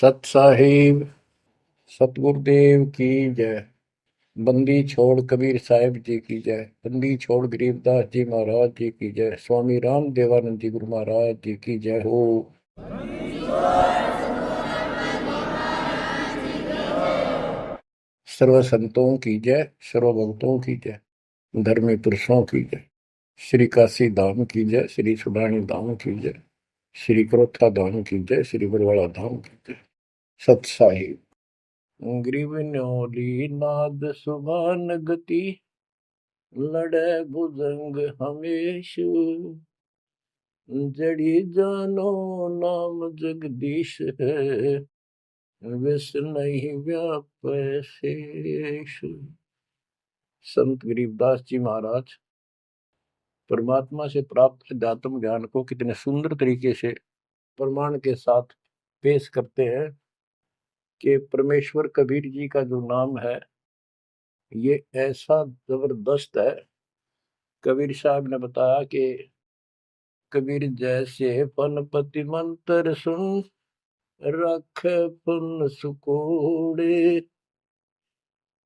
सत साहिब सतगुरुदेव की जय। बंदी छोड़ कबीर साहिब जी की जय। बंदी छोड़ गरीबदास जी महाराज जी की जय। स्वामी राम देवानंद जी गुरु महाराज जी की जय हो। सर्व संतों की जय, सर्व भक्तों की जय, धर्मी पुरुषों की जय। श्री काशी धाम की जय, श्री सुडानी धाम की जय, श्री क्रोथा धाम की जय, श्री बरवाड़ा धाम की जय। सत साहिब। ग्रीवन्योली नाद सुभान गति, लड़े भुजंग हमेश, जड़ी जानो नाम जगदीश है, विष नहीं व्यापै शेष। संत गरीबदास जी महाराज परमात्मा से प्राप्त अध्यात्म ज्ञान को कितने सुंदर तरीके से प्रमाण के साथ पेश करते हैं कि परमेश्वर कबीर जी का जो नाम है ये ऐसा जबरदस्त है। कबीर साहब ने बताया कि कबीर जैसे पनपति मंत्र सुन, रख पुन सुकोड़े,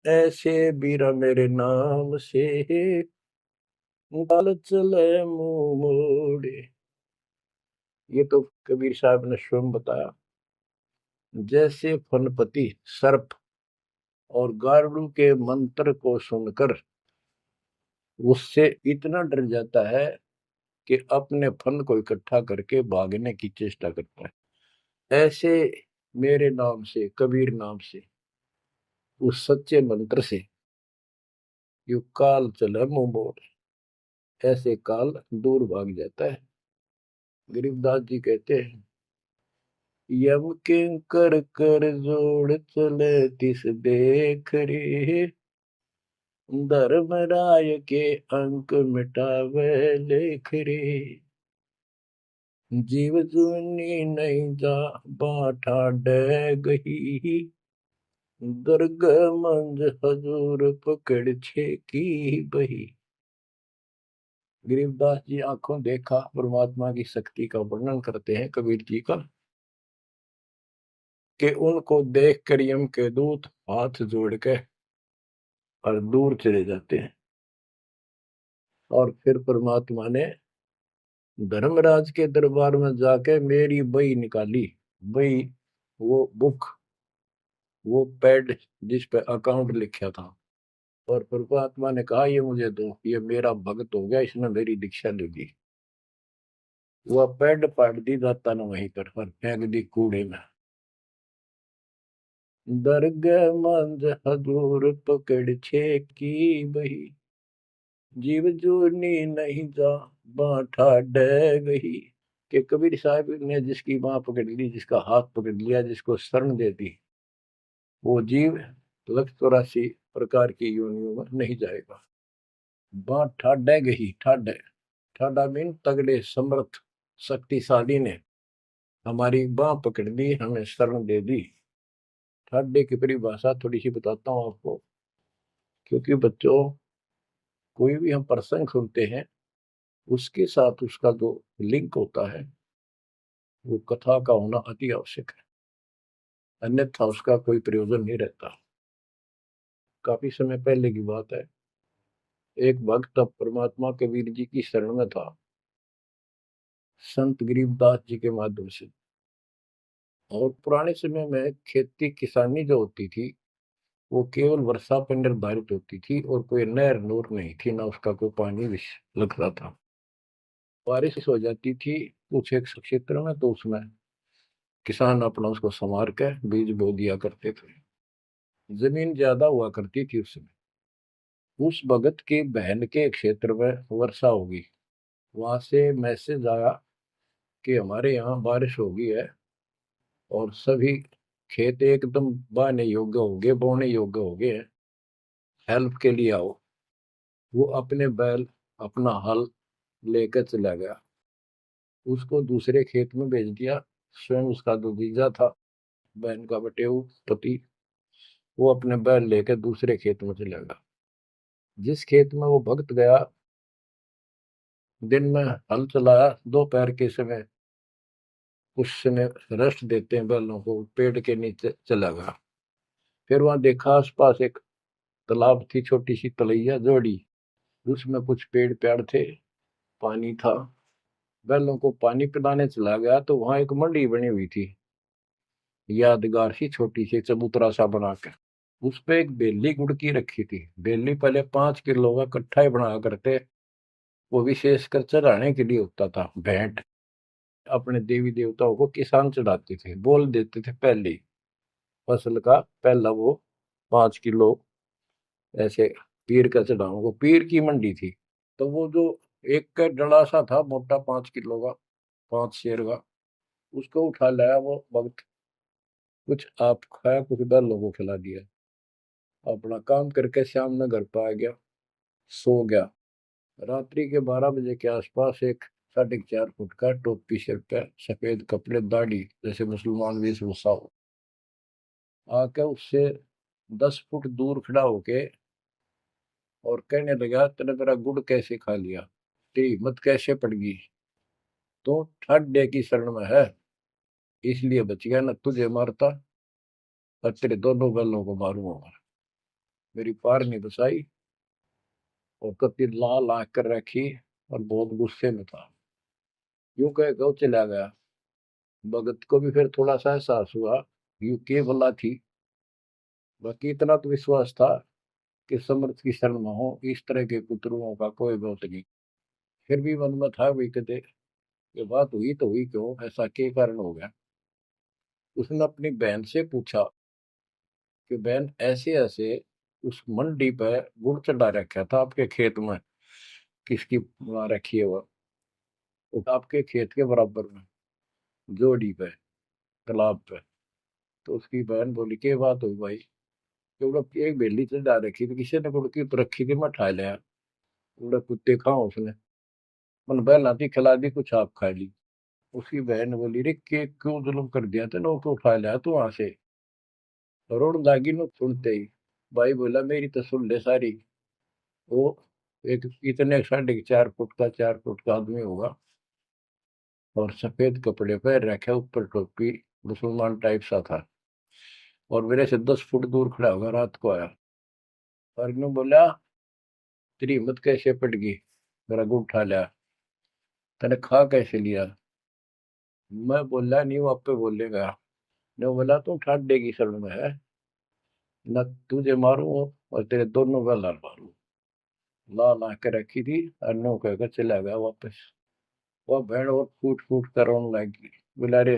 ऐसे बीरा मेरे नाम से, गल चले मुंह मोड़े। ये तो कबीर साहब ने स्वयं बताया। जैसे फनपति सर्प और गारुड़ के मंत्र को सुनकर उससे इतना डर जाता है कि अपने फन को इकट्ठा करके भागने की चेष्टा करता है, ऐसे मेरे नाम से, कबीर नाम से, उस सच्चे मंत्र से यू काल चले मुंह मोड़, ऐसे काल दूर भाग जाता है। गरीबदास जी कहते हैं, यम किंकर कर जोड़ चले तिस देख रे, धर्मराय के अंक मिटावे लेख रे, जीव जूनी नहीं जा बाठा डे गही, दर्ग मंज हजूर पकड़ छे की बही। गरीबदास जी आंखों देखा परमात्मा की शक्ति का वर्णन करते हैं कबीर जी का, कि उनको देख कर यम के दूत हाथ जोड़ के और दूर चले जाते हैं। और फिर परमात्मा ने धर्मराज के दरबार में जाके मेरी बही निकाली। बही वो बुक, वो पैड जिस पे अकाउंट लिखा था, और परमात्मा ने कहा ये मुझे दो, ये मेरा भक्त हो गया, इसने मेरी दीक्षा ले ली। वह पैड पाट दी दाता ने वहीं पर और फेंक दी कूड़े में। दर्ग मंज हजूर पकड़ छे की बही, जीव जूनी नहीं जा बाठा डे गही। कि कबीर साहब ने जिसकी बाह पकड़ ली, जिसका हाथ पकड़ लिया, जिसको शरण दे दी, वो जीव लख 84 प्रकार की योनियों में नहीं जाएगा। बाँ ठाडे गही, ठाडे, ठाडा मीन तगड़े समर्थ शक्तिशाली ने हमारी बाह पकड़ ली, हमें शरण दे दी। ठाडे की परिभाषा थोड़ी सी बताता हूँ आपको, क्योंकि बच्चों कोई भी हम प्रसंग सुनते हैं उसके साथ उसका जो लिंक होता है वो कथा का होना अति आवश्यक है, अन्यथा उसका कोई प्रयोजन नहीं रहता। काफी समय पहले की बात है, एक भक्त अब परमात्मा कबीर जी की शरण में था, संत गरीबदास जी के माध्यम से। और पुराने समय में खेती किसानी जो होती थी वो केवल वर्षा पर निर्धारित होती थी, और कोई नहर नूर नहीं थी, ना उसका कोई पानी लगता था। बारिश हो जाती थी कुछ एक क्षेत्र में, तो उसमें किसान अपना उसको संवार के बीज बो दिया करते थे। जमीन ज्यादा हुआ करती थी उस समय। उस भगत की बहन के क्षेत्र में वर्षा होगी, वहां से मैसेज आया कि हमारे यहाँ बारिश हो गई है और सभी खेत एकदम बाने योग्य हो गए, बोने योग्य हो गए हैं, हेल्प के लिए आओ। वो अपने बैल, अपना हल लेकर चला गया, उसको दूसरे खेत में भेज दिया। स्वयं उसका जो जीजा था, बहन का बटेऊ पति, वो अपने बैल लेकर दूसरे खेत में चला गया। जिस खेत में वो भक्त गया, दिन में हल चलाया, दोपहर के समय उसने रेस्ट देते हैं बैलों को, पेड़ के नीचे चला गया। फिर वहां देखा आसपास एक तालाब थी, छोटी सी तलैया जोड़ी, उसमें कुछ पेड़ पेड़ थे, पानी था। बैलों को पानी पिलाने चला गया तो वहां एक मंडी बनी हुई थी, यादगार सी छोटी सी चबूतरा सा बना के। उस पे एक बेली गुड़की रखी थी। बेली पहले 5 किलो का कट्ठा ही बना करते, वो विशेषकर चढ़ाने के लिए होता था, भेंट। अपने देवी देवताओं को किसान चढ़ाते थे, बोल देते थे पहले फसल का पहला वो 5 किलो ऐसे पीर का चढ़ाओ। वो पीर की मंडी थी। तो वो जो एक का डला सा था मोटा 5 किलो का, 5 शेर का, उसको उठा लाया वो भक्त। कुछ आप खाया, कुछ बैलों को खिला दिया। अपना काम करके शाम में घर पर आ गया, सो गया। रात्रि के 12 बजे के आसपास एक 4.5 फुट का, टोपी सिर पे, सफेद कपड़े, दाढ़ी, जैसे मुसलमान वेशभूषा हो, आके उससे 10 फुट दूर खड़ा होके और कहने लगा, तेने मेरा गुड़ कैसे खा लिया, तेरी हिम्मत कैसे पड़ गई, तो ठड्डे की शरण में है इसलिए बच गया, न तुझे मारता और तेरे दोनों बैलों को मारूंगा। मेरी पार नहीं बसाई, और कति लाल आंख कर रखी और बहुत गुस्से में था। यूं कह के वो चला गया। भगत को भी फिर थोड़ा सा एहसास हुआ, यूं के भला थी। बाकी इतना तो विश्वास था कि समर्थ की शरण में हो, इस तरह के कुतरुओं का कोई बहुत नहीं। फिर भी मन में था भाई, कहते ये बात हुई तो हुई क्यों, ऐसा के कारण हो गया। उसने अपनी बहन से पूछा कि बहन, ऐसे ऐसे उस मंडी पे गुड़ चढ़ा रखा था आपके खेत में, किसकी वहां रखी है वो आपके खेत के बराबर में, जोड़ी पे, तालाब पे। तो उसकी बहन बोली, के बात हुई भाई, क्योंकि एक बेली चढ़ा रखी थी, किसी ने गुड़की तो रखी थी, मैं ठा लिया। उड़ा कुत्ते खाओ उसने, मन बहला थी, खिला दी, कुछ आप खा ली। उसकी बहन बोली, रे के क्यों जुल्म कर दिया तेने, को उठा लिया तू वहां से। रोड लागी न सुनते ही भाई बोला, मेरी तो सुन ले सारी। वो एक इतने 4.5 फुट का, 4 फुट का आदमी होगा, और सफेद कपड़े पहन रखे, ऊपर टोपी, मुसलमान टाइप सा था, और मेरे से 10 फुट दूर खड़ा होगा, रात को आया। और यूं बोला, तेरी हिम्मत कैसे पट गई, मेरा गुड़ उठा लिया, तने खा कैसे लिया। मैं बोला, नहीं वो आप पे बोलेगा। ने बोला, तू ठाट देगी शरण में है, न तुझे मारू और तेरे दोनों गल मारू। ला ला के रखी थी, और नो कहकर चला गया वापस। वह भेड़ और फूट फूट कर रोने लगी, बोला, रे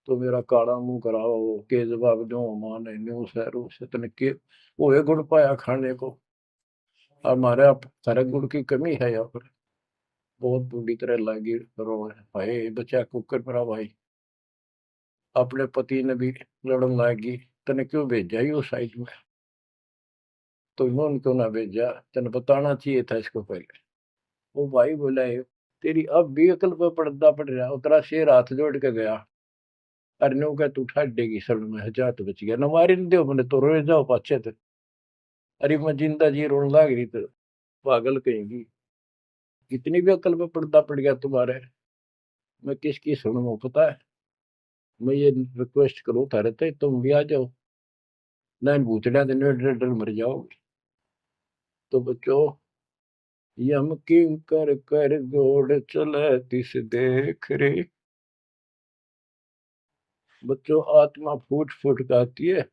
तो मेरा काला मुंह कराओ, के जवाब दो, मां ने न्यू शहरों से तने के वो है गुड़ पाया खाने को। हमारे आप सारे गुड़ की कमी है यहाँ पर। बहुत बुरी तरह लगी रो, भाई बचा कुकर मेरा भाई। अपने पति ने भी लड़न लगी, तने क्यों भेजा ही उस साइड में, तो इन्होंने क्यों ना भेजा, तेने बताना चाहिए था इसको पहले। वो भाई बोला, है तेरी अब भी अकल पर पर्दा पड़ रहा, उतरा शेर हाथ जोड़ के गया। अरे नो क्या तू ठाट देगी सर में, जा तो बच गया, न मारी न दो मैंने तो रोए जाओ पाछे थे। अरे मैं जिंदा जी रोने लग रही तो पागल कहेंगी, इतनी भी अकल पे पर्दा पड़ गया तुम्हारे। मैं किसकी सुनूं पता है। मैं ये रिक्वेस्ट करूं थारे ते, तुम भी आ जाओ, ना इन भूतड़िया दिन डर डर मर जाओगे। तो बच्चों, यम किम कर कर जोड़ चले तिस देख रे। बच्चों, आत्मा फूट फूट गाती है,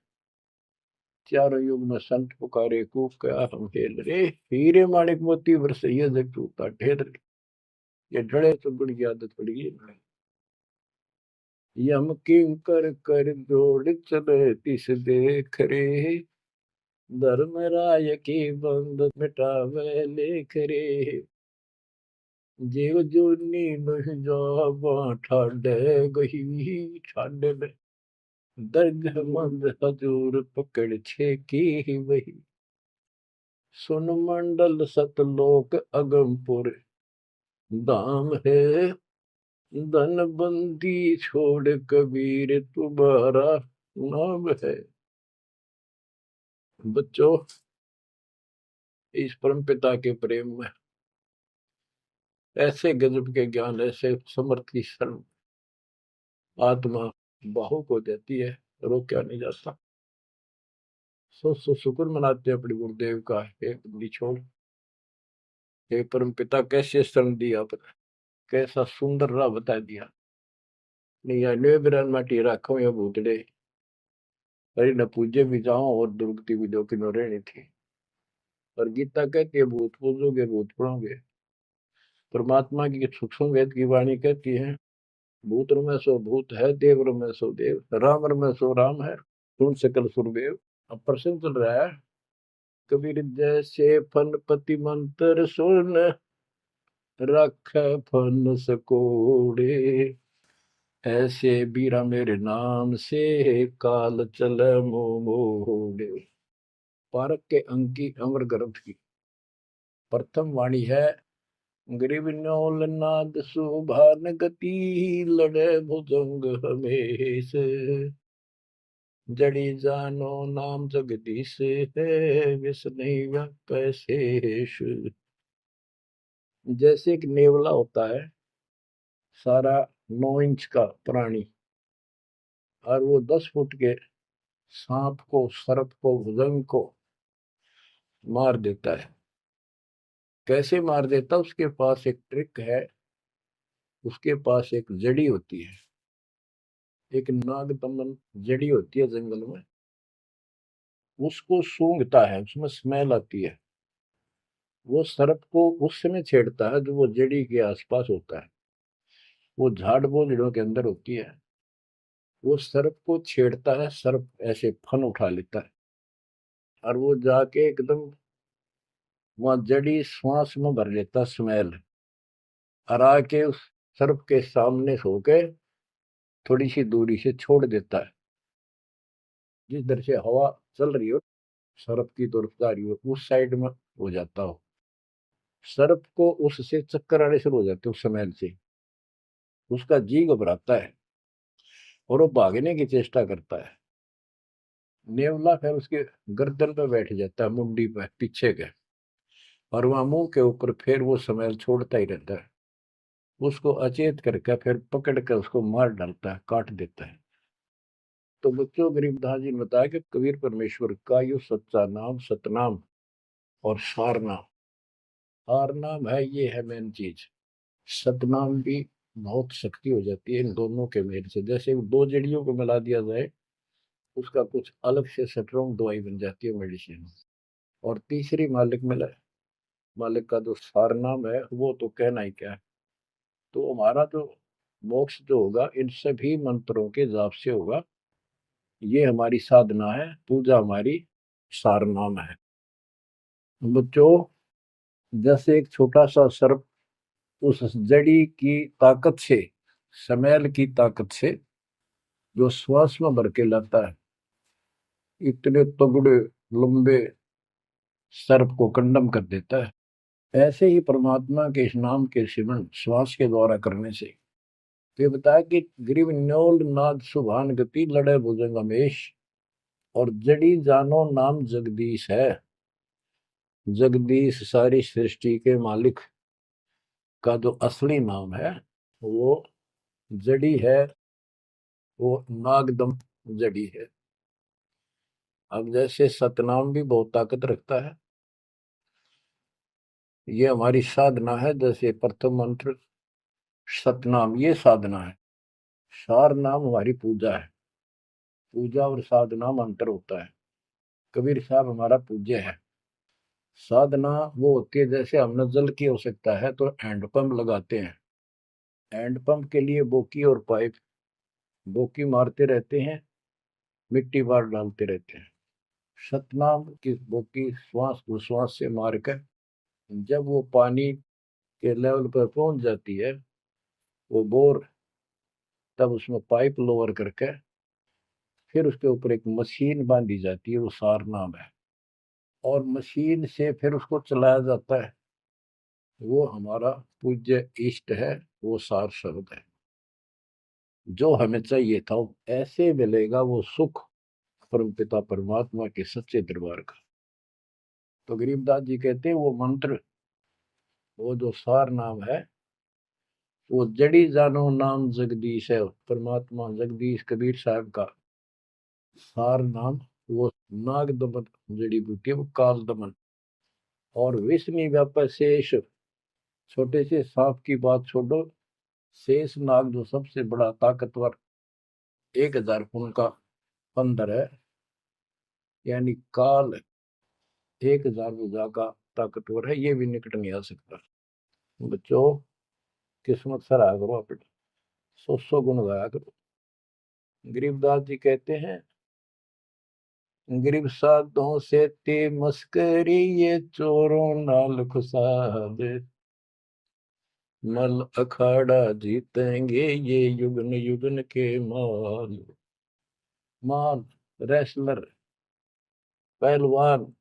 चारों युग में संत पुकारे, कूक क्या हम हेल रे। हीरे माणिक मोती बरसैया जग टूटा ढेर रे। ये डरे तो बड़ी आदत पड़ गई है। यम किम कर कर जोड़ चले तिस देख रे, धर्म राय की बंद मिटावे लेख रे। जीव जूनी नहीं जावा ठाडे गही, ठाडे में दर्द मंद हजूर पकड़ छे की वही। सुन मंडल सतलोक अगमपुर धाम है, धन बंदी छोड़ कबीर तुम्हारा नाम है। बच्चों, इस परम पिता के प्रेम में ऐसे गजब के ज्ञान, ऐसे समर्थ की शरण, आत्मा भावुक हो जाती है, रोका नहीं जा सकता। सो शुक्र मनाते हैं अपने गुरुदेव का, एक निछोड़, हे परम पिता कैसे शरण दिया, कैसा सुंदर राह बता दिया। नहीं अन्य बिरान माटी राखो या भूतड़े, अरे न पूजे भी जाओ और दुर्गति भी दो कि न रहनी थी। और गीता कहती है भूत पूजोगे भूत पढ़ोगे। परमात्मा की सूक्ष्म वेद की वाणी कहती है भूत में सो भूत है, देव में सो देव, राम में सो राम है, सुन सकल सुरदेव। अब प्रश्न चल रहा है, कबीर जैसे फन पति मंत्र सुन रख फन सकोड़े, ऐसे बीरा मेरे नाम से काल चल मोड़े। पारक के अंक की अमर ग्रंथ की प्रथम वाणी है, गरीब नौल नाद सुभान गति, लड़े भुजंग हमेश, जड़ी जानो नाम जगदीश है, विष नहीं व्यापै शेष। जैसे एक नेवला होता है सारा 9 इंच का प्राणी, और वो 10 फुट के सांप को, सर्प को, भुजंग को मार देता है। कैसे मार देता, उसके पास एक ट्रिक है, उसके पास एक जड़ी होती है, एक नागदमन जड़ी होती है जंगल में, उसको सूंघता है, उसमें स्मेल आती है। वो सर्प को उस समय छेड़ता है जो वो जड़ी के आसपास होता है, वो झाड़ बोझड़ों के अंदर होती है। वो सर्प को छेड़ता है, सर्प ऐसे फन उठा लेता है, और वो जाके एकदम वहां जड़ी श्वास में भर लेता स्मेल, और आके उस सर्प के सामने सो के थोड़ी सी दूरी से छोड़ देता है। जिस दर से हवा चल रही हो सर्प की तरफ जा रही हो, उस साइड में हो जाता हो। सर्प को उससे चक्कर आने शुरू हो जाते उस स्मेल से, उसका जी घबराता है और वो भागने की चेष्टा करता है। नेवला फिर उसके गर्दन पे बैठ जाता है, मुंडी पे पीछे के, और वहां मुंह के ऊपर फिर वो स्मेल छोड़ता ही रहता है। उसको अचेत करके फिर पकड़ कर उसको मार डालता है, काट देता है। तो बच्चों, गरीबदास जी ने बताया कि कबीर परमेश्वर का यो सच्चा नाम सतनाम और सार नाम। सार नाम है, ये है मेन चीज। सतनाम भी बहुत शक्ति हो जाती है इन दोनों के मेल से। जैसे दो जड़ियों को मिला दिया जाए, उसका कुछ अलग से स्ट्रॉन्ग दवाई बन जाती है, मेडिसिन। और तीसरी मालिक मिला, मालिक का जो सार नाम है वो तो कहना ही क्या है। तो हमारा जो मोक्ष जो होगा इन सभी मंत्रों के जाप से होगा। ये हमारी साधना है, पूजा हमारी सार नाम है। बच्चों, जैसे एक छोटा सा सर्प उस जड़ी की ताकत से, स्मेल की ताकत से जो श्वास में भर के लाता है, इतने तगड़े लंबे सर्प को कंडम कर देता है। ऐसे ही परमात्मा के इस नाम के सिमरन श्वास के द्वारा करने से, तो ये बताया कि ग्रीव न्योल नाद सुभान गति, लड़े भुजंग हमेश, और जड़ी जानो नाम जगदीश है। जगदीश सारी सृष्टि के मालिक का जो असली नाम है वो जड़ी है, वो नागदम जड़ी है। अब जैसे सतनाम भी बहुत ताकत रखता है, ये हमारी साधना है। जैसे प्रथम मंत्र सतनाम, ये साधना है। सार नाम हमारी पूजा है। पूजा और साधना में अंतर होता है। कबीर साहब हमारा पूज्य है। साधना वो होती है, जैसे हमने जल की आवश्यकता है तो हैंडपंप लगाते हैं। हैंडपंप के लिए बोकी और पाइप, बोकी मारते रहते हैं, मिट्टी बाहर डालते रहते हैं। सतनाम की बोकी श्वास उश्वास से मारकर जब वो पानी के लेवल पर पहुंच जाती है, वो बोर, तब उसमें पाइप लोअर करके फिर उसके ऊपर एक मशीन बांधी जाती है, वो सार नाम है। और मशीन से फिर उसको चलाया जाता है। वो हमारा पूज्य इष्ट है, वो सार शब्द है। जो हमें चाहिए था ऐसे मिलेगा वो सुख परम पिता परमात्मा के सच्चे दरबार का। तो गरीबदास जी कहते हैं वो मंत्र, वो जो सार नाम है, वो जड़ी जानो नाम जगदीश है, परमात्मा जगदीश कबीर साहब का सार नाम। वो नाग दमन जड़ी बूटी है, वो काल दमन। और विष्णु व्यापक शेष, छोटे से सांप की बात छोड़ो, शेष नाग जो सबसे बड़ा ताकतवर 1000 फुट का बंदर है, यानी काल 1000 भुजा का ताकतवर है, ये भी निकट नहीं आ सकता। बच्चों, किस्मत सराहा करो अपने, 100 गुण गाया करो। गरीबदास जी कहते हैं, गरीब साधों से ते मस्करी, ये चोरों नाल खुशाद, मल अखाड़ा जीतेंगे ये युगन युगन के माल। माल, रेसलर, पहलवान,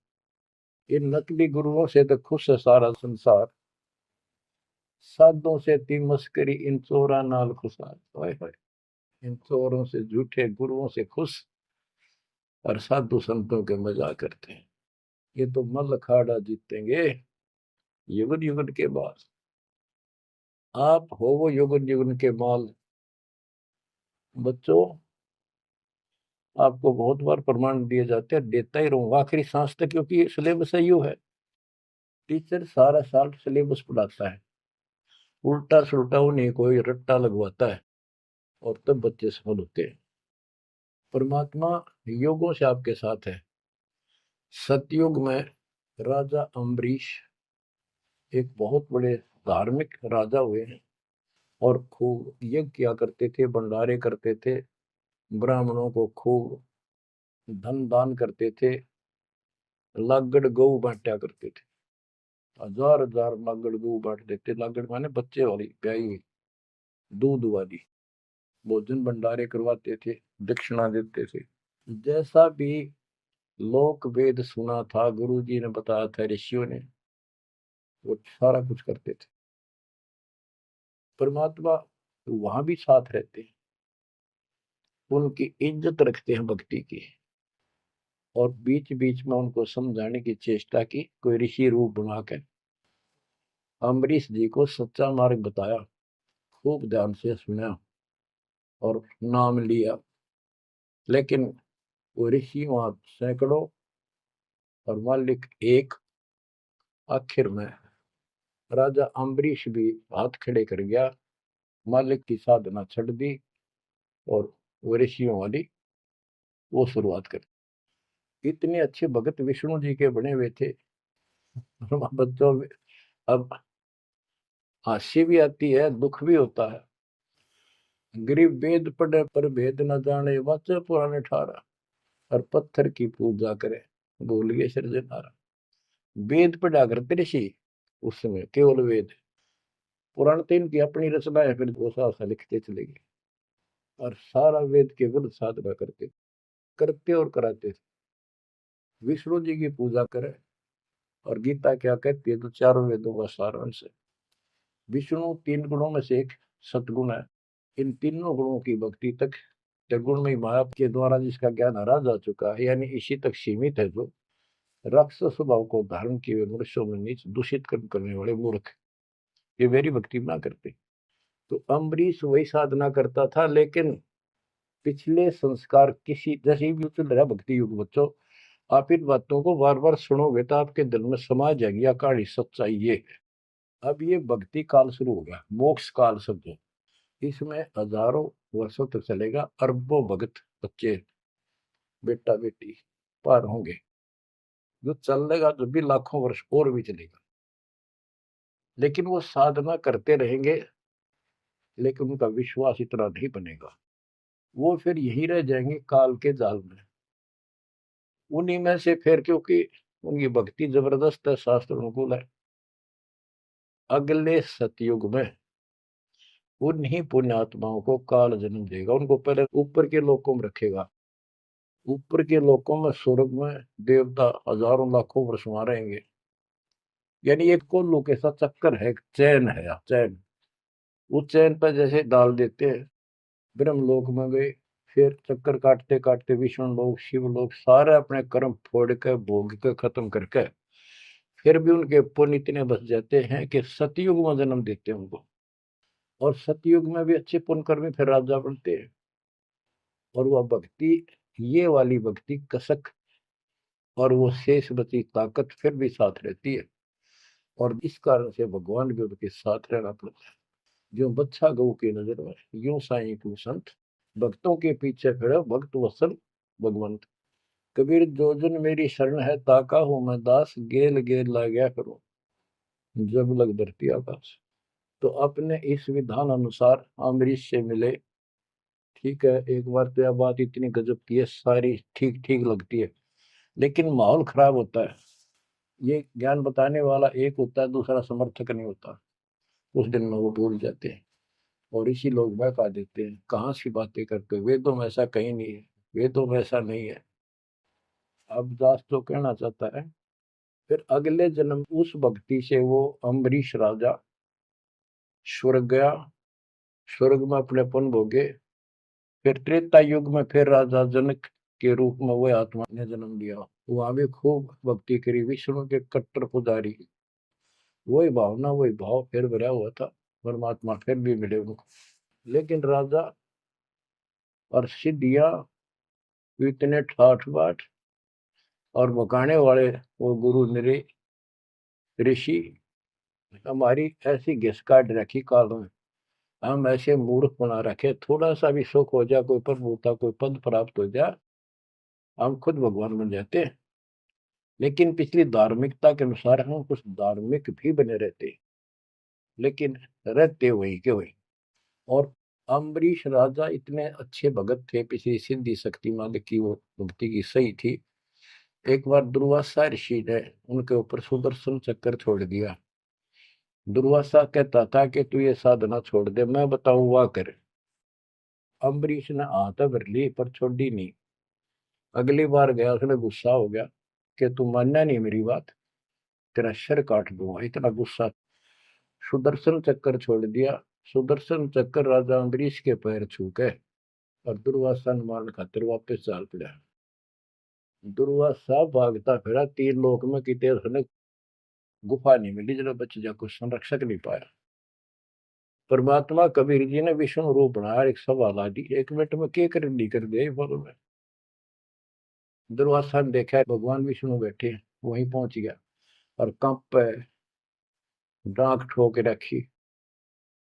इन नकली गुरुओं से तो खुश है सारा संसार, साधों से ती मस्करी, इन चोरा नाल खुशाद। हाय हाय, इन चोरों से, झूठे गुरुओं से खुश, और साधु संतों के मजाक करते हैं। ये तो मल अखाड़ा जीतेंगे युगन युगन के बाद। आप हो वो युगन युगन के माल। बच्चों, आपको बहुत बार प्रमाण दिए जाते हैं, देता ही रहूंगा आखिरी सांस तक, क्योंकि सिलेबस यू है। टीचर सारा साल सिलेबस पढ़ाता है, उल्टा सुल्टा उन्हें कोई रट्टा लगवाता है, और तब बच्चे सफल होते हैं। परमात्मा योगों से आपके साथ है। सतयुग में राजा अम्बरीश एक बहुत बड़े धार्मिक राजा हुए हैं, और खूब यज्ञ किया करते थे, भंडारे करते थे, ब्राह्मणों को खूब धन दान करते थे, लागड़ गऊ बांटा करते थे। 1000 लागड़ गऊ बांट देते। लागड़ माने बच्चे वाली, प्याई हुई, दूध वाली। भोजन भंडारे करवाते थे, दक्षिणा देते थे। जैसा भी लोक वेद सुना था, गुरु जी ने बताया था, ऋषियों ने, वो सारा कुछ करते थे। परमात्मा वहां भी साथ रहते हैं, उनकी इज्जत रखते हैं भक्ति की, और बीच बीच में उनको समझाने की चेष्टा की, कोई ऋषि रूप बनाकर अम्बरीश जी को सच्चा मार्ग बताया, खूब ध्यान से सुना और नाम लिया। लेकिन वो ऋषि वहां सैकड़ों और मालिक एक। आखिर में राजा अम्बरीश भी हाथ खड़े कर गया, मालिक की साधना छड़ दी, और वो ऋषियों वाली वो शुरुआत कर। इतने अच्छे भगत विष्णु जी के बने हुए थे। बच्चों में अब हंसी भी आती है, दुख भी होता है। गरीब वेद पढ़े पर भेद न जाने, वाचे पुराने ठारा, और पत्थर की पूजा करे, भूल गए सृजनहारा। वेद पढ़ा करते ऋषि उस समय, केवल वेद। पुराण तो इनकी अपनी रचना है, फिर वो सा लिखते चले गए, और सारा वेद के विरुद्ध साधना करते करते और कराते थे। विष्णु जी की पूजा करे, और गीता क्या कहती है, तो चारों वेदों का सारांश है। विष्णु 3 गुणों में से एक सतगुण है। इन तीनों गुणों की भक्ति तक त्रिगुण में माया के द्वारा जिसका ज्ञान हरा जा चुका है, यानी इसी तक सीमित है, जो राक्षस स्वभाव को धारण किए हुए मनुष्यों में नीच दूषित कर्म करने वाले मूर्ख, ये मेरी भक्ति ना करते। तो अम्बरीश वही साधना करता था, लेकिन पिछले संस्कार किसी, जैसे भी चल रहा भक्ति युग बच्चों, आप इन बातों को बार बार सुनोगे तो आपके दिल में समा जाएगी कहानी, सच्चाई ये है। अब ये भक्ति काल शुरू हो गया, मोक्ष काल समझो। इसमें हजारों वर्षों तक चलेगा, अरबों भगत बच्चे बेटा बेटी पार होंगे, जो चलेगा जो भी लाखों वर्ष और भी चलेगा। लेकिन वो साधना करते रहेंगे, लेकिन उनका विश्वास इतना नहीं बनेगा, वो फिर यही रह जाएंगे काल के जाल में। उन्हीं में से फिर, क्योंकि उनकी भक्ति जबरदस्त है, शास्त्र अनुकूल है, अगले सतयुग में उन्हीं पुण्यात्माओं को काल जन्म देगा, उनको पहले ऊपर के लोकों में रखेगा। ऊपर के लोकों में, स्वर्ग में देवता हजारों लाखों वर्ष वहां रहेंगे। यानी एक कोल्लू के साथ चक्कर है, एक चैन है, चैन। उस चैन पर जैसे डाल देते हैं, ब्रह्मलोक में गए, फिर चक्कर काटते काटते विष्णु लोक, शिव लोक, सारे अपने कर्म फोड़ के भोग के खत्म करके, फिर भी उनके पुण्य इतने बच जाते हैं कि सतयुग में जन्म देते हैं उनको। और सतयुग में भी अच्छे पुण्य कर्मी फिर राजा बनते हैं। और वह भक्ति, ये वाली भक्ति कसक और वो शेष बची ताकत फिर भी साथ रहती है। और इस कारण से भगवान भी उनके साथ रहना पड़ता है। जो बच्चा गऊ की नजर में, यूं साईं को संत, भक्तों के पीछे फिरे भक्त वत्सल भगवंत। कबीर जो जन मेरी शरण है, ताका हूं मैं दास, गेल गेल ला गया करो जब लग धरती आकाश। तो अपने इस विधान अनुसार अम्बरीश से मिले। ठीक है, एक बार तो यह बात इतनी गजब की है, सारी ठीक ठीक लगती है, लेकिन माहौल खराब होता है। ये ज्ञान बताने वाला एक होता है, दूसरा समर्थक नहीं होता। उस दिन में वो भूल जाते हैं और इसी लोग बहका देते हैं, कहाँ सी बातें करते हो, वेदों में ऐसा कहीं नहीं है, वेदों में ऐसा नहीं है। अब दास तो कहना चाहता है, फिर अगले जन्म उस भक्ति से वो अम्बरीश राजा स्वर्ग गया, स्वर्ग में अपने पुण्य भोगे। फिर त्रेता युग में फिर राजा जनक के रूप में वह आत्मा ने जन्म लिया। वहां भी खूब भक्ति करी, विष्णु के कट्टर पुजारी। वही भावना वही भाव फिर भरा हुआ था, परमात्मा फिर भी मिले उनको। लेकिन राजा और सिद्धियां इतने ठाठ बाट और बकाने वाले वो गुरु निरे ऋषि, हमारी ऐसी घिस काट रखी काल में, हम ऐसे मूर्ख बना रखे, थोड़ा सा भी सुख हो जाए, कोई प्रभुता कोई पद प्राप्त हो जाए, हम खुद भगवान बन जाते हैं। लेकिन पिछली धार्मिकता के अनुसार हम कुछ धार्मिक भी बने रहते, लेकिन रहते वही के वही। और अम्बरीश राजा इतने अच्छे भगत थे, पिछली सिद्धि शक्ति मालिक की वो भक्ति की सही थी। एक बार दुर्वासा ऋषि ने उनके ऊपर सुदर्शन चक्कर छोड़ दिया। दुर्वासा कहता था कि तू ये साधना छोड़ दे, मैं बताऊं वाह कर। अम्बरीश ने हाथ भर ली पर छोड़ी नहीं। अगली बार गया, उसने गुस्सा हो गया कि तू मानना नहीं मेरी बात, तेरा सिर काट दूंगा, इतना गुस्सा। सुदर्शन चक्कर छोड़ दिया। सुदर्शन चक्कर राजा अम्बरीश के पैर छू के और दुर्वासा ने मारने खातिर वापस चाल पड़ा। दुर्वासा भागता फिरा तीन लोक में, कितने उसने गुफा नहीं मिली जरा बच जा, कुछ संरक्षक नहीं पाया। परमात्मा कबीर जी ने विष्णु रूप बनाया, एक सभा ला दी, 1 मिनट में के कर दी कर दे बोलो में। दुर्वासा ने देखा भगवान विष्णु बैठे, वहीं पहुंच गया और कंप पे डांक ठोक रखी,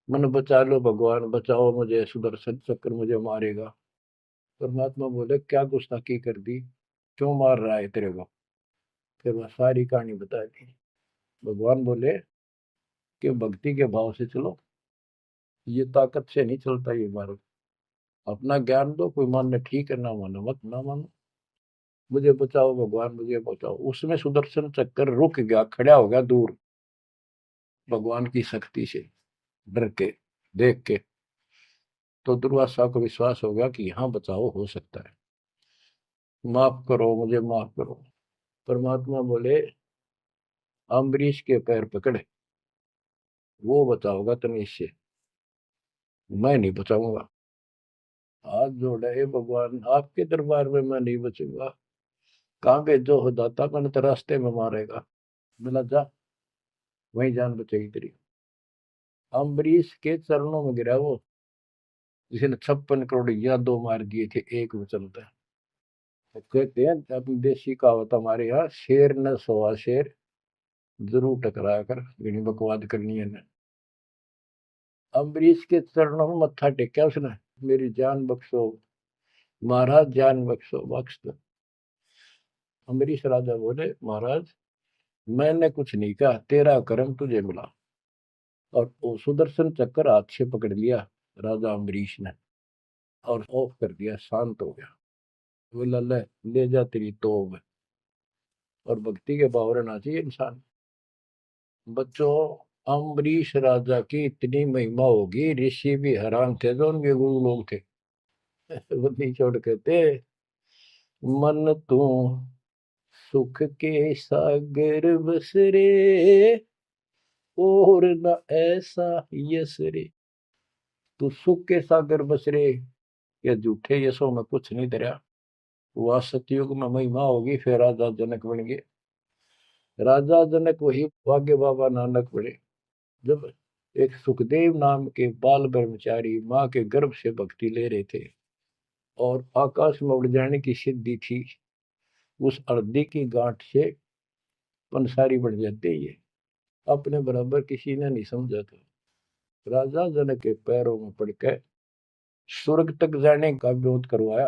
मन बचा लो भगवान, बचाओ मुझे, सुदर्शन चक्र मुझे मारेगा। परमात्मा बोले क्या गुस्ताखी कर दी, क्यों मार रहा है तेरे को। फिर वह सारी कहानी बता दी। भगवान बोले कि भक्ति के भाव से चलो, ये ताकत से नहीं चलता ये मार्ग। अपना ज्ञान दो, कोई मानने ठीक है, ना मानो मत ना मानो, मुझे बचाओ भगवान मुझे बचाओ। उसमें सुदर्शन चक्कर रुक गया, खड़ा हो गया दूर, भगवान की शक्ति से डर के देख के। तो दुर्वासा को विश्वास हो गया कि यहाँ बचाओ हो सकता है, माफ करो मुझे माफ करो। परमात्मा बोले अम्बरीश के पैर पकड़े, वो बचाओगा तनिष से, मैं नहीं बचाऊंगा। हाथ जोड़ा, हे भगवान आपके दरबार में मैं नहीं बचूंगा, कहाँ भेजो हो दाता, मैंने तो रास्ते में मारेगा। मिला जा, वही जान बचेगी तेरी। अम्बरीश के चरणों में गिरा वो, जिसने 56 करोड़ यादव मार दिए थे एक वचन था। तो कहते हैं अपनी देसी कहावत हमारे यहाँ, शेर न सोआ शेर, जरूर टकराया कर, इन्हीं बकवाद करनी है ना। अम्बरीश के चरणों में मत्था टेका उसने, मेरी जान बख्शो महाराज, जान बख्शो, बख्श दो। अम्बरीश राजा बोले महाराज मैंने कुछ नहीं कहा, तेरा कर्म तुझे मिला। और वो सुदर्शन चक्कर हाथ से पकड़ लिया राजा अम्बरीश ने और ऑफ कर दिया, शांत हो गया। बोला ले जा तेरी तोब। और भक्ति के भाव रहना चाहिए इंसान। बच्चों, अम्बरीश राजा की इतनी महिमा होगी, ऋषि भी हैरान थे जो उनके गुरु लोग थे। वो नहीं छोड़ कहते, मन तू सुख के सागर बस रे, और न ऐसा यस रे। तू सुख के सागर बस रे, या झूठे यशों में कुछ नहीं धरा। वह सतयुग में महिमा होगी, फिर राजा जनक बन गए। राजा जनक वही भाग्य बाबा नानक बने। जब एक सुखदेव नाम के बाल ब्रह्मचारी माँ के गर्भ से भक्ति ले रहे थे और आकाश में उड़ जाने की सिद्धि थी। उस अर्धी की गांठ से पंसारी बढ़ जाते ये अपने बराबर किसी ने नहीं समझा था। राजा जनक के पैरों में पड़कर स्वर्ग तक जाने का विरोध करवाया।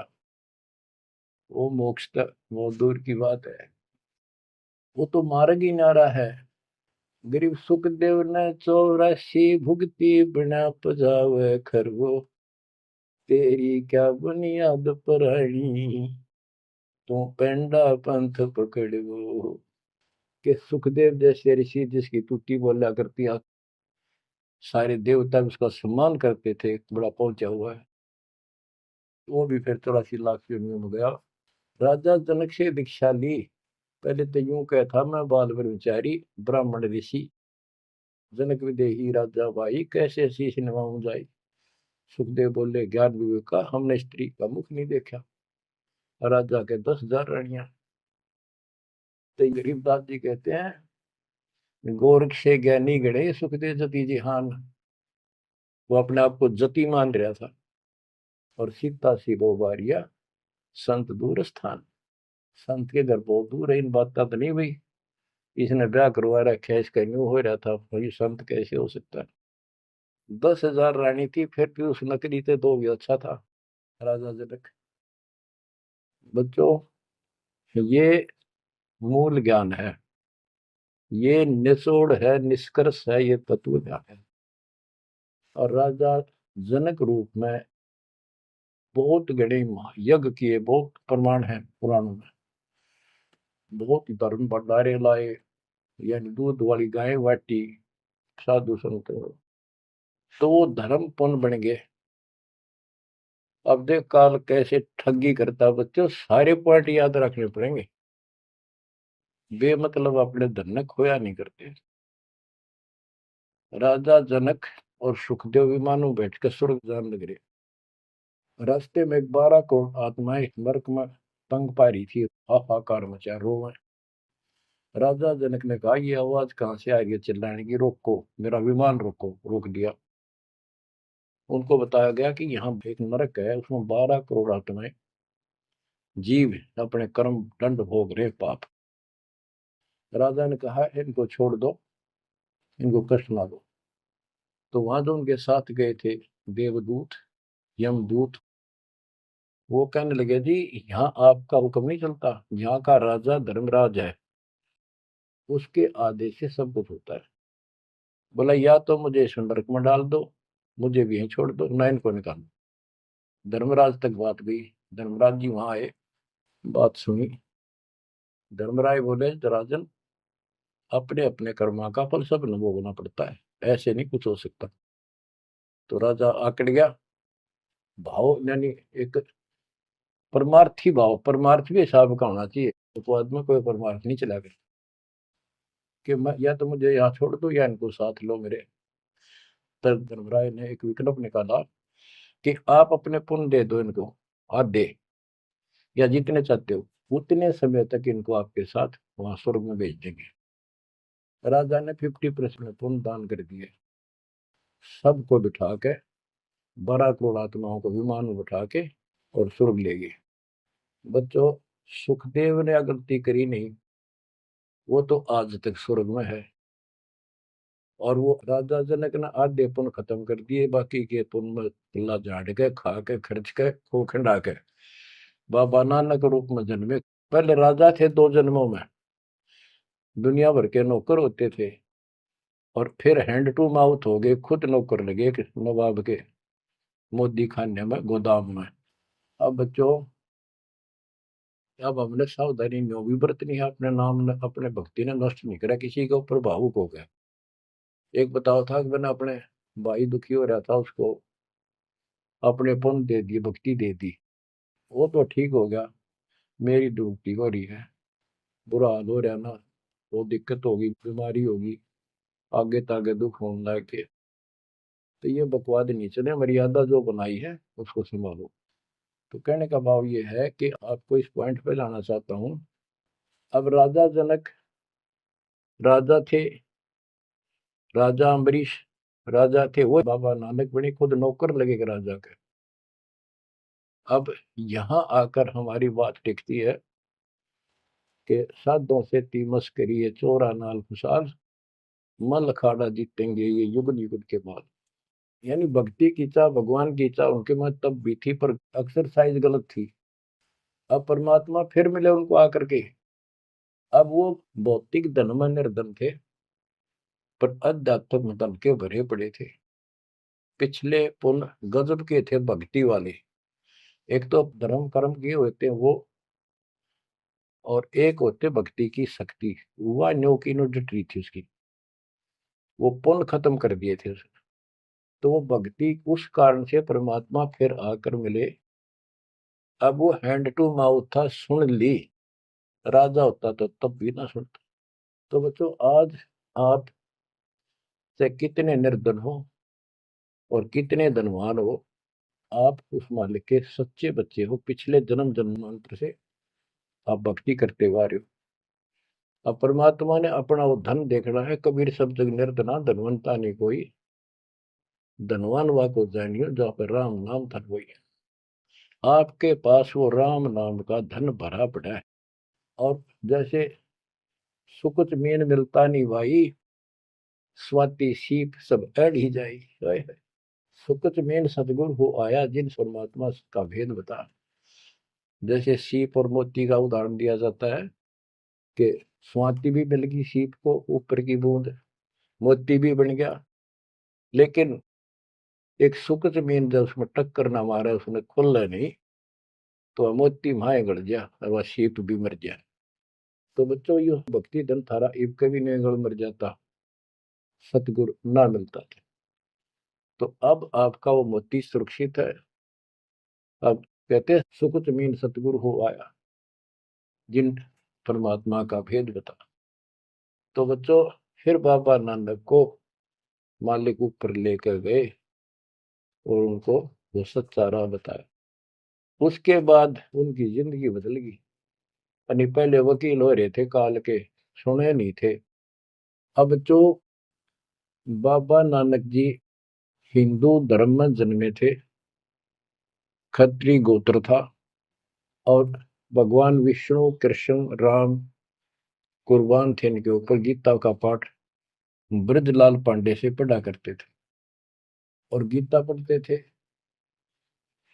वो मोक्ष तक वो दूर की बात है, वो तो मार्ग ही नारा है। गरीब सुखदेव ने 84 भुगती बिना पजावे खरगो, तेरी क्या बुनियाद परानी, तू पेंडा पंथ पकड़ो। कि सुखदेव जैसे ऋषि जिसकी तुति बोला करती सारे देवता उसका सम्मान करते थे, बड़ा पहुंचा हुआ है, वो भी फिर 84 लाख योनियों में गया। राजा जनक से दीक्षा ली। पहले तो यूं कहता मैं बाल ब्रह्मचारी ब्राह्मण ऋषि, जनक विदेही राजा भाई कैसे शीश नवाऊं जाई। सुखदेव बोले ज्ञान विवेक का हमने स्त्री का मुख नहीं देखा। राजा के 10,000 रानियां। तो गरीबदास जी कहते हैं गोरख से ज्ञानी गणे सुखदेव जति जिहान। वो अपने आप को जति मान रहा था और सीता सी वो बारिया संत दूर स्थान। संत के घर बहुत दूर है, इन बात का तो नहीं भाई इसने ब्याह करवा रखा है, इसका यूं हो रहा था भाई संत कैसे हो सकता है। 10,000 रानी थी फिर भी उस नकली थे तो भी अच्छा था राजा जनक। बच्चों ये मूल ज्ञान है, ये निचोड़ है, निष्कर्ष है, ये तत्व ज्ञान है। और राजा जनक रूप में बहुत गणे यज्ञ किए, बहुत प्रमाण है पुराणों में। बहुत धर्म भंडारे लाए, यानी दूध वाली गाय वाटी साधु संत, तो वो धर्म पुण्य बन गए। अब देख काल कैसे ठगी करता बच्चों, सारे पॉइंट याद रखने पड़ेंगे, बेमतलब अपने धन ने खोया नहीं करते। राजा जनक और सुखदेव विमानों बैठ कर स्वर्ग जान लग रहे। रास्ते में 12 करोड़ आत्माएं नरक में तंग पा रही थी, हाहाकार मचा रोवे। राजा जनक ने कहा ये आवाज कहां से आ रही है चिल्लाने की, रोको मेरा विमान रोको। रोक दिया। उनको बताया गया कि यहाँ एक नरक है, उसमें 12 करोड़ आत्माएं जीव अपने कर्म दंड भोग रहे पाप। राजा ने कहा इनको छोड़ दो, इनको कष्ट ना दो। तो वहां जो उनके साथ गए थे देवदूत यमदूत, वो कहने लगे जी यहाँ आपका हुक्म नहीं चलता, यहाँ का राजा धर्मराज है, उसके आदेश से सब कुछ होता है। बोला या तो मुझे इस नरक में डाल दो, मुझे भी यहीं छोड़ दो, ना इनको निकालो। धर्मराज तक बात गई। धर्मराज जी वहां आए, बात सुनी। धर्मराय बोले राजन अपने अपने कर्मा का फल सब न भोगना पड़ता है, ऐसे नहीं कुछ हो सकता। तो राजा आकड़ गया। भाव यानी एक परमार्थी भाव, परमार्थ भी हिसाब का होना चाहिए, उपवाद में कोई परमार्थ नहीं चला गया कि मैं या तो मुझे यहाँ छोड़ दो या इनको साथ लो मेरे। तब धर्मराय ने एक विकल्प निकाला कि आप अपने पुण्य दे दो इनको आधे, या जितने चाहते हो उतने समय तक इनको आपके साथ वहां स्वर्ग में भेज देंगे। राजा ने 50% पुण्य दान कर दिए। सबको बिठा के 12 करोड़ आत्माओं को विमान में बिठा के और स्वर्ग ले गए। बच्चों सुखदेव ने गलती करी नहीं, वो तो आज तक स्वर्ग में है। और वो राजा जनक ने आधे पुण्य खत्म कर दिए, बाकी के पुण्य में किला झाड़ के खा के खर्च के खो खंडा के बाबा नानक रूप में जन्मे। पहले राजा थे 2 जन्मों में, दुनिया भर के नौकर होते थे, और फिर हैंड टू माउथ हो गए, खुद नौकर लगे नवाब के मोदी खाने में गोदाम में। अब बच्चों अब हमने सावधानी न्यों भी बरतनी है, अपने नाम ने अपने भक्ति ने नष्ट नहीं करा, किसी के ऊपर भावुक हो गया। एक बताओ था कि मैंने अपने भाई दुखी हो रहा था, उसको अपने पुण्य दे दिए, भक्ति दे दी, वो तो ठीक हो गया। मेरी डूबती हो रही है, बुरा हाल हो रहा ना, वो दिक्कत होगी, बीमारी होगी, आगे तागे दुख होने लग के। तो ये बकवाद नहीं चले, मर्यादा जो बनाई है उसको संभालो। तो कहने का भाव ये है कि आपको इस पॉइंट पे लाना चाहता हूँ। अब राजा जनक राजा थे, राजा अम्बरीश राजा थे वो बाबा नानक बने, खुद नौकर लगे के राजा के। अब यहाँ आकर हमारी बात टिकती है कि साधों से तीमस करिए चोरा नाल खुशाल, मल अखाड़ा जीतेंगे ये युग युग के बाद। यानी भक्ति की चाह, भगवान की चाह उनके में तब भी थी, पर एक्सरसाइज गलत थी। अब परमात्मा फिर मिले उनको आकर के। अब वो भौतिक धन में निर्धन थे, पर अध्यात्म धन के भरे पड़े थे। पिछले पुण्य गजब के थे भक्ति वाले। एक तो धर्म कर्म किए होते हैं वो, और एक होते भक्ति की शक्ति। वह न्यो की नो डटी थी उसकी, वो पुण्य खत्म कर दिए थे उसने। तो वो भक्ति उस कारण से परमात्मा फिर आकर मिले। अब वो हैंड टू माउथ था, सुन ली। राजा होता तो तब भी ना सुनता। तो बच्चों, आज आप से कितने निर्धन हो और कितने धनवान हो, आप उस मालिक के सच्चे बच्चे हो। पिछले जन्म जन्मांतर से आप भक्ति करते हुए आ रहे हो। अब परमात्मा ने अपना वो धन देखना है। कबीर सब जग निर्धना धनवंता नहीं कोई, धनवान वा को जानियो जहाँ पर राम नाम धन वही है। आपके पास वो राम नाम का धन भरा पड़ा है। और जैसे सुकुच मीन मिलता नहीं भाई, स्वाति सीप सब अड़ ही जाई। सुकुच मीन सतगुरु हो आया, जिन परमात्मा का भेद बता। जैसे सीप और मोती का उदाहरण दिया जाता है कि स्वाति भी मिल गई सीप को, ऊपर की बूंद, मोती भी बन गया। लेकिन एक सुकुच मीन जब उसमें टक्कर ना मारे, उसने खुलना नहीं, तो मोती माए गड़ गया और वह सीप भी मर गया। तो बच्चों, ये भक्ति धन थारा इब कभी नहीं गड़ मर जाता, सतगुरु ना मिलता था। तो अब आपका वो मोती सुरक्षित है। अब कहते हैं सुकुच मीन सतगुरु हो आया, जिन परमात्मा का भेद बता। तो बच्चों, फिर बाबा नानक को मालिक ऊपर लेकर गए और उनको वो सच्चा राह बताया। उसके बाद उनकी जिंदगी बदल गई। यानी पहले वकील हो रहे थे काल के, सुने नहीं थे। अब जो बाबा नानक जी हिंदू धर्म में जन्मे थे, खत्री गोत्र था, और भगवान विष्णु कृष्ण राम कुर्बान थे इनके ऊपर। गीता का पाठ ब्रजलाल पांडे से पढ़ा करते थे और गीता पढ़ते थे।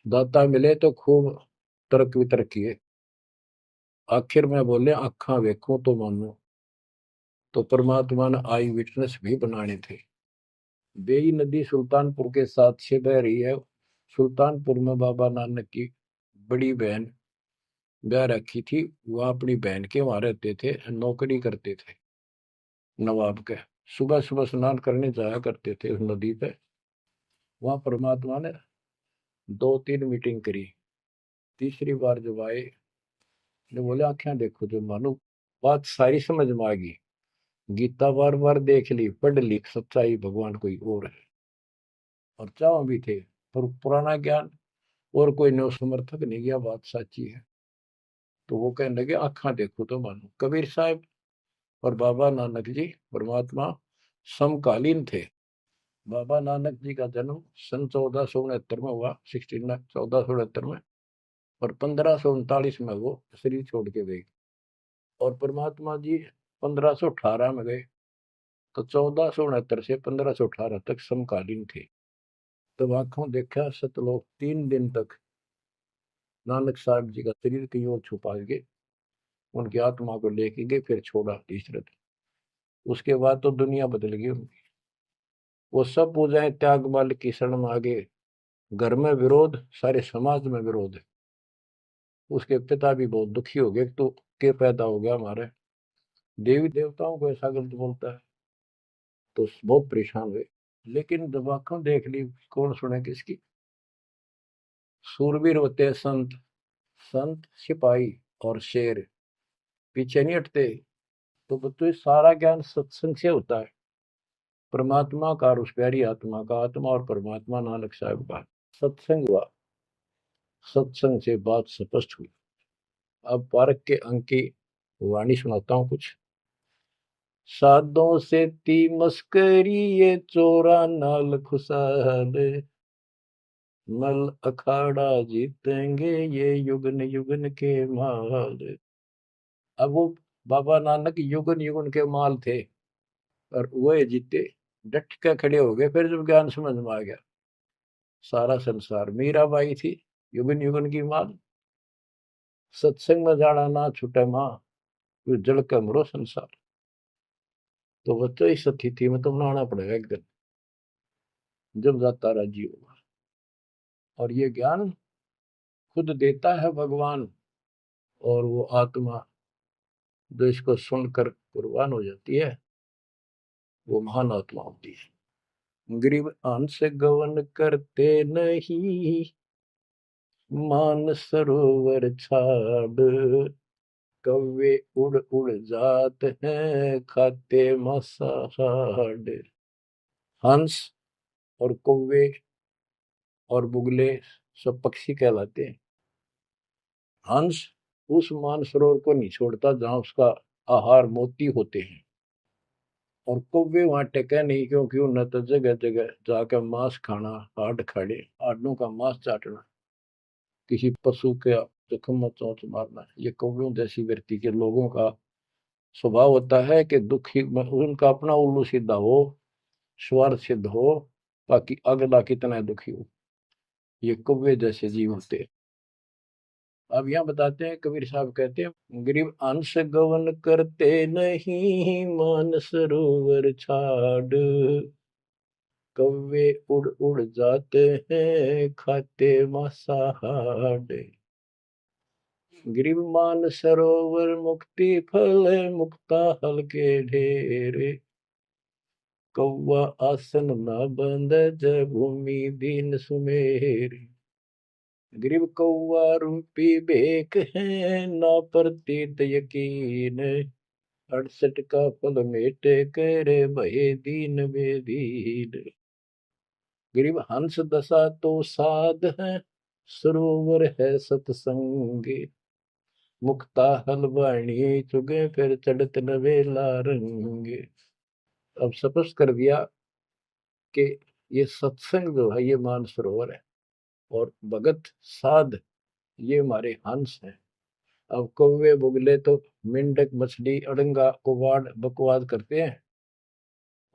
दाता मिले तो खूब तर्क वितर्क किए। आखिर में बोले आखा वेखो तो मानो। तो परमात्मा ने आई विटनेस भी बनाने थे। बेई नदी सुल्तानपुर के साथ से बह रही है। सुल्तानपुर में बाबा नानक की बड़ी बहन ब्याह रखी थी। वह अपनी बहन के वहां रहते थे, नौकरी करते थे नवाब के। सुबह सुबह स्नान करने जाया करते थे उस नदी पे। वहां परमात्मा ने 2-3 मीटिंग करी। तीसरी बार जब आए, ने बोले आख्या देखो जो मानो। बात सारी समझ में आ गई। गीता बार बार देख ली, पढ़ ली, सच्चाई भगवान कोई और है। और चाव भी थे, पर पुराना ज्ञान और कोई नो समर्थक नहीं गया, बात सच्ची है। तो वो कहने लगे आखा देखो तो मानो। कबीर साहब और बाबा नानक जी परमात्मा समकालीन थे। बाबा नानक जी का जन्म सन 1469 में हुआ, 1469 में। और 1539 में वो शरीर छोड़ के गए। और परमात्मा जी 1518 में गए। तो 1469 से 1518 तक समकालीन थे। तब आंखों देखा सतलोक 3 दिन तक नानक साहब जी का शरीर कहीं और छुपा के उनकी आत्मा को लेके गए, फिर छोड़ा तीसरे दिन। उसके बाद तो दुनिया बदल गई उनकी। वो सब पूजाएं त्याग माल की शरण में आ गए। घर में विरोध, सारे समाज में विरोध है। उसके पिता भी बहुत दुखी हो गए, तो के पैदा हो गया हमारे, देवी देवताओं को ऐसा गलत बोलता है। तो बहुत परेशान हुए। लेकिन जब आंखों देख ली, कौन सुने किसकी। सूरवीर होते हैं संत, संत सिपाही और शेर पीछे नहीं हटते। तो बच्चों, सारा ज्ञान सत्संग से होता है। परमात्मा का और उस प्यारी आत्मा का, आत्मा और परमात्मा नानक साहब का सत्संग हुआ। सत्संग से बात स्पष्ट हुई। अब पारक के अंक की वाणी सुनाता हूँ कुछ। साधों से ती मस्करी ये चोरा नाल खुशाल, मल अखाड़ा जीतेंगे ये युगन युगन के माल। अब वो बाबा नानक युगन युगन के माल थे और वो जीते, डट के खड़े हो गए। फिर जब ज्ञान समझ में आ गया, सारा संसार मीराबाई थी युगन युगन की माल। सत्संग में जाना ना छूटे माँ, फिर जल के मरो संसार। तो बच्चों इस स्थिति में तो बनाना पड़ेगा एक दिन, जब जाता राजी होगा। और ये ज्ञान खुद देता है भगवान, और वो आत्मा जो इसको सुनकर कुर्बान हो जाती है, वो महान आत्मा होती है। गरीब अंश गवन करते नहीं, मान सरोवर छाड़, कौवे उड़ उड़ जात हैं खाते मसाहाड़। हंस और कौवे और बुगले सब पक्षी कहलाते हैं। हंस उस मानसरोवर को नहीं छोड़ता जहां उसका आहार मोती होते हैं, और कौवे वहां टेके नहीं, क्योंकि उन्हें तो जगह जगह जाकर मांस खाना, हाड खाड़े हाडों का मांस चाटना, किसी पशु के जख्म में चोंच मारना, ये कौवे जैसी व्यक्ति के लोगों का स्वभाव होता है कि दुखी उनका अपना उल्लू सीधा हो, स्वार्थ सिद्ध हो, ताकि अगला कितना दुखी हो। ये कौवे जैसे जीव होते हैं। अब यहाँ बताते हैं, कबीर साहब कहते हैं, गरीब अंश गवन करते नहीं, मान सरोवर छाड़, कौवे उड़ उड़ जाते हैं खाते मांसाहाड़। गरीब मान सरोवर मुक्ति फल, मुक्ता हल के ढेरे, कौवा आसन न बंद जय भूमि दीन सुमेर। गरीब कौआ रूपी बेक है, ना प्रतीत यकीन, 68 का फल मेटे करे भये दीन बेदीन। गरीब हंस दशा तो साध है, सरोवर है सतसंग, मुक्ता हलवाणी चुगे फिर चढ़त नवेला रंग। अब स्पष्ट कर दिया कि ये सत्संग जो है ये मानसरोवर है, और भगत साध ये हमारे हंस हैं। अब कौवे बुगले तो मेंढक मछली अड़ंगा कुवाड़ बकवाद करते हैं,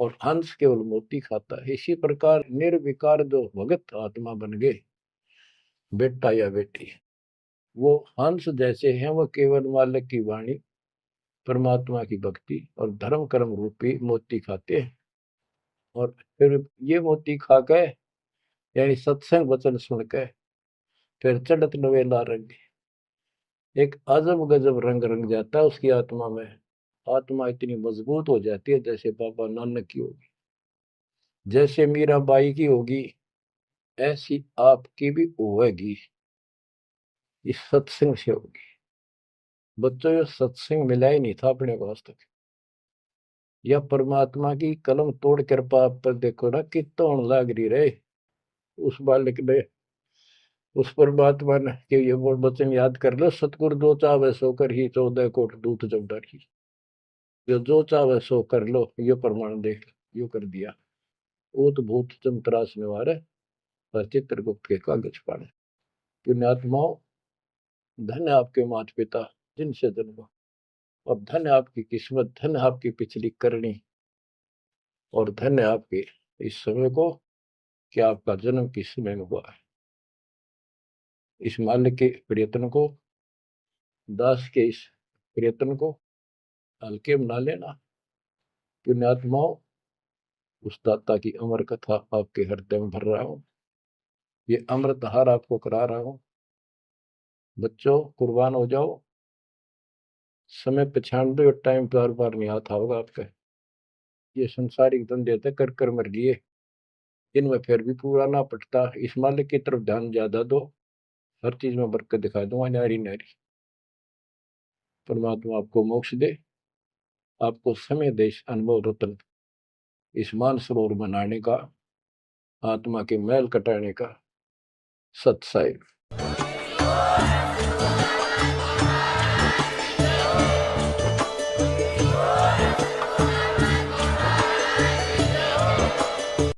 और हंस केवल मोती खाता है। इसी प्रकार निर्विकार जो भगत आत्मा बन गए, बेटा या बेटी, वो हंस जैसे हैं। वो केवल मालिक की वाणी, परमात्मा की भक्ति और धर्म कर्म रूपी मोती खाते हैं, और फिर ये मोती खा के, यानी सत्संग वचन सुन के, फिर चढ़त नवेला रंग, एक अजब गजब रंग रंग जाता है उसकी आत्मा में। आत्मा इतनी मजबूत हो जाती है जैसे बाबा नानक की होगी, जैसे मीराबाई की होगी, ऐसी आपकी भी होगी, इस सत्संग से होगी। बच्चों, ये सत्संग मिला ही नहीं था अपने को आज तक। या परमात्मा की कलम तोड़ कृपा आप पर देखो ना, कितना लाग रही रहे उस बालक ने, उस परमात्मा ने कि ये वो वचन याद कर लो, सतगुरु जो चाहे सो कर ही 14 कोट दूत जब डरी। जो चाहे सो कर लो, ये प्रमाण देख, यो कर दिया। ऊत भूत चमत्रास निवारे, पर चित्रगुप्त के कागज पाने। पुण्यात्माओं, धन्य आपके माता पिता जिनसे जन्म, और धन्य आपकी किस्मत, धन्य आपकी पिछली करनी, और धन्य आपके इस समय को कि आपका जन्म किस समय में हुआ है। इस मालिक के प्रयत्न को, दास के इस प्रयत्न को हल्के में ना लेना। पुण्यात्माओं, उस दाता की अमर कथा आपके हृदय में भर रहा हूं, ये अमृतहार आपको करा रहा हूं। बच्चों, कुर्बान हो जाओ। समय पछाड़ और टाइम बार बार नहीं आता होगा आपका। ये संसारिक धंधे थे कर कर मर लिए, इनमें फिर भी पूरा ना पटता। इस मालिक की तरफ ध्यान ज्यादा दो, हर चीज में बरकत दिखा दूंगा, नारी नारी। परमात्मा आपको मोक्ष दे, आपको समय देश अनुभव रत्न, इस मानसरोवर बनाने का, आत्मा के मैल कटाने का सत्साई।